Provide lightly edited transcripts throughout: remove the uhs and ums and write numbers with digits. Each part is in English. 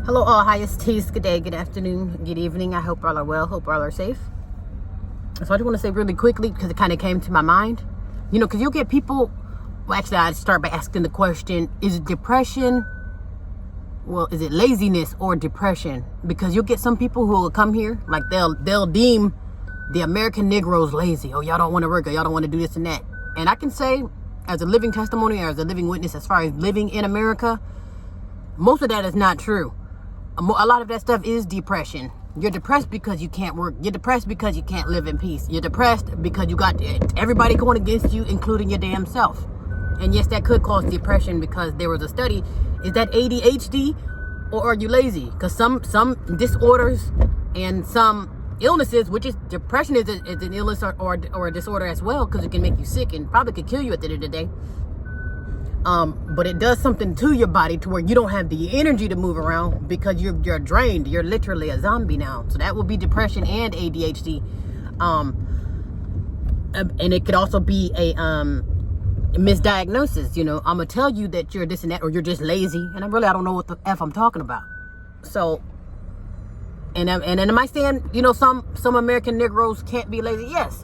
Hello all, highest teas, good day, good afternoon, good evening. I hope all are well, hope all are safe. So I just want to say really quickly, because it kind of came to my mind, because you'll get people, well actually I'd start by asking the question, is it depression? Well, is it laziness or depression? Because you'll get some people who will come here, like they'll deem the American Negroes lazy. Oh, y'all don't want to work, or y'all don't want to do this and that. And I can say, as a living testimony, or as a living witness, as far as living in America, most of that is not true. A lot of that stuff is depression. You're depressed because you can't work. You're depressed because you can't live in peace. You're depressed because you got everybody going against you, including your damn self. And yes, that could cause depression, because there was a study. Is that ADHD, or are you lazy? Because some disorders and some illnesses, which is depression is an illness or a disorder as well, because it can make you sick and probably could kill you at the end of the day. But it does something to your body to where you don't have the energy to move around, because you're drained. You're literally a zombie now. So that would be depression and ADHD. And it could also be a misdiagnosis. I'm gonna tell you that you're this and that, or you're just lazy, and I don't know what the F I'm talking about. So, and am I saying, some American Negroes can't be lazy? Yes.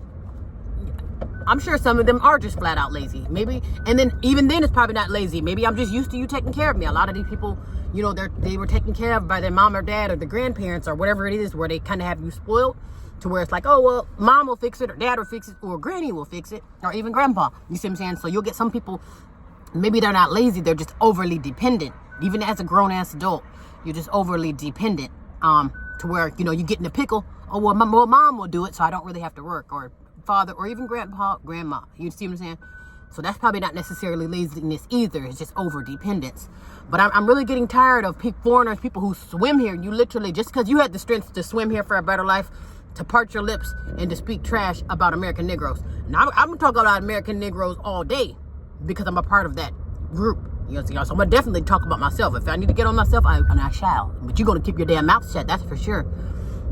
I'm sure some of them are just flat out lazy. Maybe, and then even then it's probably not lazy. Maybe I'm just used to you taking care of me. A lot of these people, they were taken care of by their mom or dad or their grandparents or whatever it is, where they kind of have you spoiled to where it's like, oh, well, mom will fix it, or dad will fix it, or granny will fix it, or even grandpa. You see what I'm saying? So you'll get some people, maybe they're not lazy, they're just overly dependent. Even as a grown-ass adult, you're just overly dependent, to where, you get in a pickle. Oh, well, mom will do it, so I don't really have to work, or father, or even grandpa, grandma. You see what I'm saying? So that's probably not necessarily laziness either. It's just over dependence. But I'm really getting tired of foreigners, people who swim here. You literally, just because you had the strength to swim here for a better life, to part your lips and to speak trash about American Negroes. Now I'm gonna talk about American Negroes all day, because I'm a part of that group. So I'm gonna definitely talk about myself. If I need to get on myself, I shall. But you're gonna keep your damn mouth shut, that's for sure.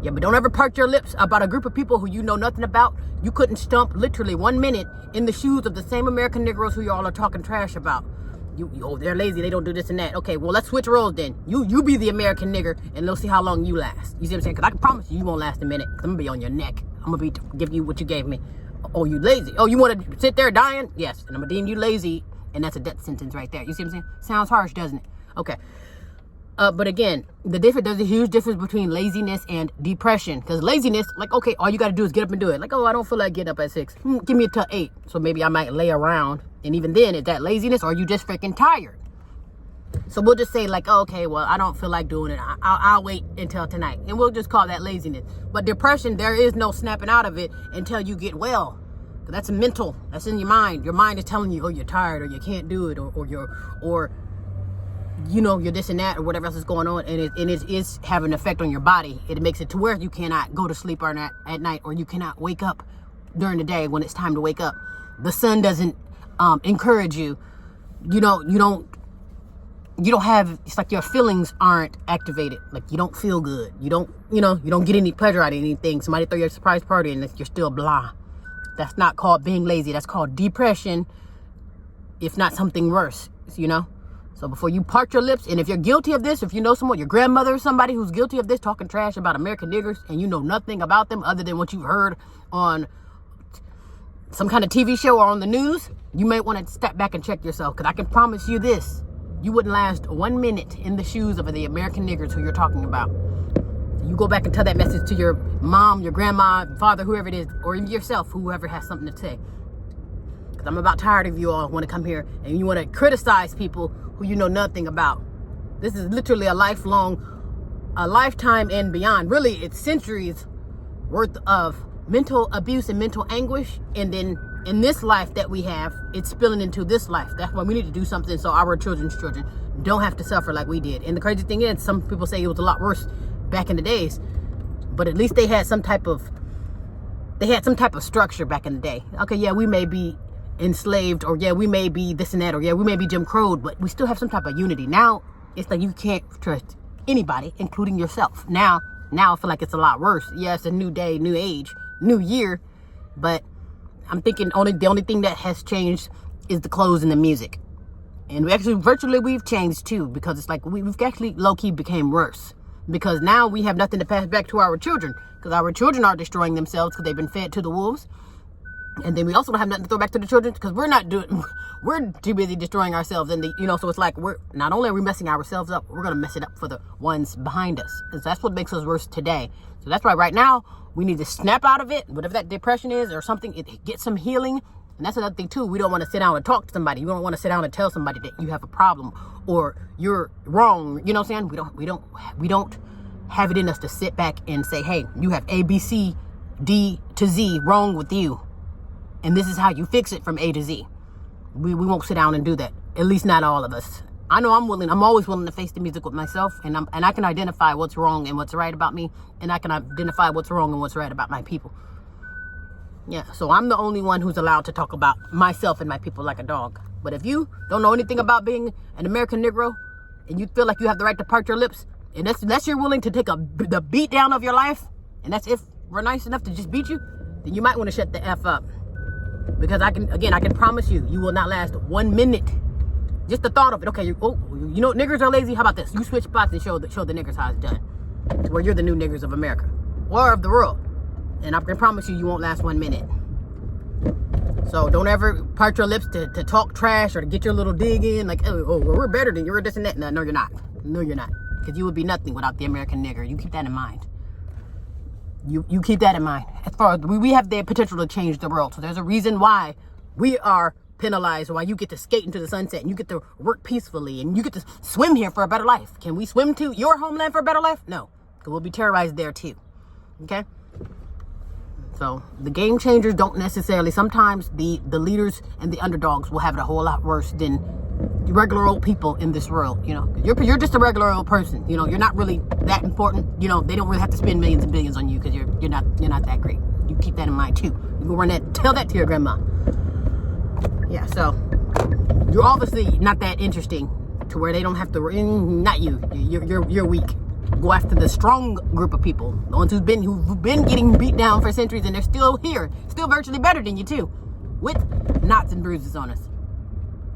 Yeah, but don't ever part your lips about a group of people who you know nothing about. You couldn't stump literally 1 minute in the shoes of the same American Negroes who y'all are talking trash about. Oh, they're lazy, they don't do this and that. Okay, well, let's switch roles then. You be the American nigger, and let's see how long you last. You see what I'm saying? Because I can promise you won't last a minute. I'm going to be on your neck. I'm going to give you what you gave me. Oh, you lazy. Oh, you want to sit there dying? Yes, and I'm going to deem you lazy, and that's a death sentence right there. You see what I'm saying? Sounds harsh, doesn't it? Okay. But again, there's a huge difference between laziness and depression. Because laziness, like, okay, all you got to do is get up and do it. Like, oh, I don't feel like getting up at 6. Give me till 8. So maybe I might lay around. And even then, is that laziness, or are you just freaking tired? So we'll just say like, oh, okay, well, I don't feel like doing it. I'll wait until tonight. And we'll just call that laziness. But depression, there is no snapping out of it until you get well. That's mental. That's in your mind. Your mind is telling you, oh, you're tired, or you can't do it, or you're this and that, or whatever else is going on, and it is having an effect on your body. It makes it to where you cannot go to sleep at night, or you cannot wake up during the day when it's time to wake up. The sun doesn't encourage you. You don't have, it's like your feelings aren't activated. Like, you don't feel good. You don't get any pleasure out of anything. Somebody throw you a surprise party and you're still blah. That's not called being lazy. That's called depression, if not something worse, So before you part your lips, and if you're guilty of this, if you know someone, your grandmother or somebody who's guilty of this, talking trash about American niggers, and you know nothing about them other than what you've heard on some kind of TV show or on the news, you may want to step back and check yourself. Because I can promise you this, you wouldn't last 1 minute in the shoes of the American niggers who you're talking about. You go back and tell that message to your mom, your grandma, father, whoever it is, or even yourself, whoever has something to say. Because I'm about tired of you all want to come here and you want to criticize people who you know nothing about. This is literally a lifetime and beyond. Really, it's centuries worth of mental abuse and mental anguish. And then in this life that we have, it's spilling into this life. That's why we need to do something so our children's children don't have to suffer like we did. And the crazy thing is, some people say it was a lot worse back in the days, but at least they had some type of structure back in the day. Okay, yeah, we may be enslaved, or yeah, we may be this and that, or yeah, we may be Jim Crowed, but we still have some type of unity. Now it's like you can't trust anybody, including yourself. Now I feel like it's a lot worse. Yeah, it's a new day, new age, new year, but I'm thinking the only thing that has changed is the clothes and the music. And we actually, virtually, we've changed too, because it's like we've actually low-key became worse. Because now we have nothing to pass back to our children, because our children are destroying themselves because they've been fed to the wolves. And then we also don't have nothing to throw back to the children because we're too busy destroying ourselves. And so it's like we're not only are we messing ourselves up, we're going to mess it up for the ones behind us. And so that's what makes us worse today. So that's why right now we need to snap out of it, whatever that depression is or something, get some healing. And that's another thing too. We don't want to sit down and talk to somebody. You don't want to sit down and tell somebody that you have a problem or you're wrong. You know what I'm saying? We don't have it in us to sit back and say, hey, you have A, B, C, D to Z wrong with you. And this is how you fix it from A to Z. We won't sit down and do that. At least not all of us. I know I'm always willing to face the music with myself, and I can identify what's wrong and what's right about me, and I can identify what's wrong and what's right about my people. Yeah, so I'm the only one who's allowed to talk about myself and my people like a dog. But if you don't know anything about being an American Negro, and you feel like you have the right to part your lips, and unless you're willing to take the beat down of your life, and that's if we're nice enough to just beat you, then you might want to shut the F up. Because I can promise you, you will not last 1 minute. Just the thought of it. Okay, niggers are lazy. How about this? You switch spots and show the niggers how it's done. To where you're the new niggers of America or of the world. And I can promise you, you won't last 1 minute. So don't ever part your lips to talk trash or to get your little dig in. Like, we're better than you. We're this and that. No, you're not. No, you're not. Because you would be nothing without the American nigger. You keep that in mind. You keep that in mind. As far as we have the potential to change the world. So there's a reason why we are penalized, why you get to skate into the sunset and you get to work peacefully and you get to swim here for a better life. Can we swim to your homeland for a better life? No, because we'll be terrorized there too. Okay? So the game changers don't necessarily, sometimes the leaders and the underdogs will have it a whole lot worse than the regular old people in this world. You're just a regular old person. You're not really that important. They don't really have to spend millions and billions on you because you're not that great. You keep that in mind too. You go run that, tell that to your grandma. Yeah, so you're obviously not that interesting to where they don't have to. Not you. You're weak. Go after the strong group of people, the ones who've been getting beat down for centuries, and they're still here, still virtually better than you too, with knots and bruises on us,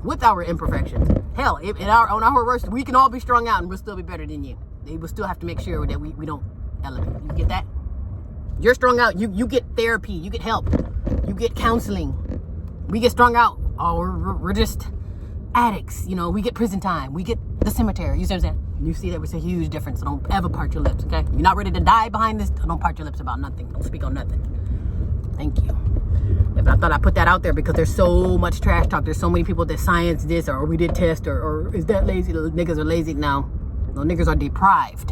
with our imperfections. Hell, on our worst, we can all be strung out, and we'll still be better than you. They will still have to make sure that we don't elevate. You get that? You're strung out. You get therapy. You get help. You get counseling. We get strung out. Oh, we're just addicts. We get prison time. We get the cemetery. You see what I'm saying? You see that was a huge difference. So don't ever part your lips, okay? You're not ready to die behind this. Don't part your lips about nothing. Don't speak on nothing. Thank you. But I thought I'd put that out there because there's so much trash talk. There's so many people that science this or we did test or is that lazy? The niggas are lazy now. No, niggas are deprived.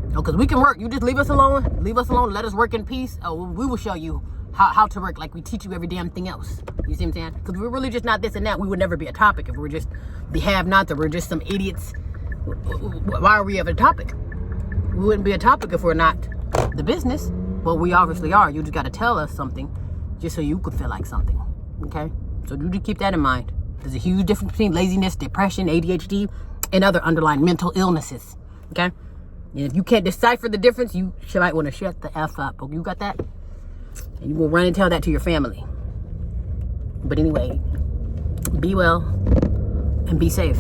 No, because we can work. You just leave us alone. Leave us alone. Let us work in peace. Oh, we will show you how to work like we teach you every damn thing else. You see what I'm saying? Because we're really just not this and that. We would never be a topic if we're just the have-nots or we're just some idiots. Why are we ever a topic? We wouldn't be a topic if we're not the business. Well, we obviously are. You just got to tell us something just so you could feel like something. Okay? So you just keep that in mind. There's a huge difference between laziness, depression, ADHD, and other underlying mental illnesses. Okay? And if you can't decipher the difference, you might want to shut the F up. Okay, you got that? And you will run and tell that to your family. But anyway, be well and be safe.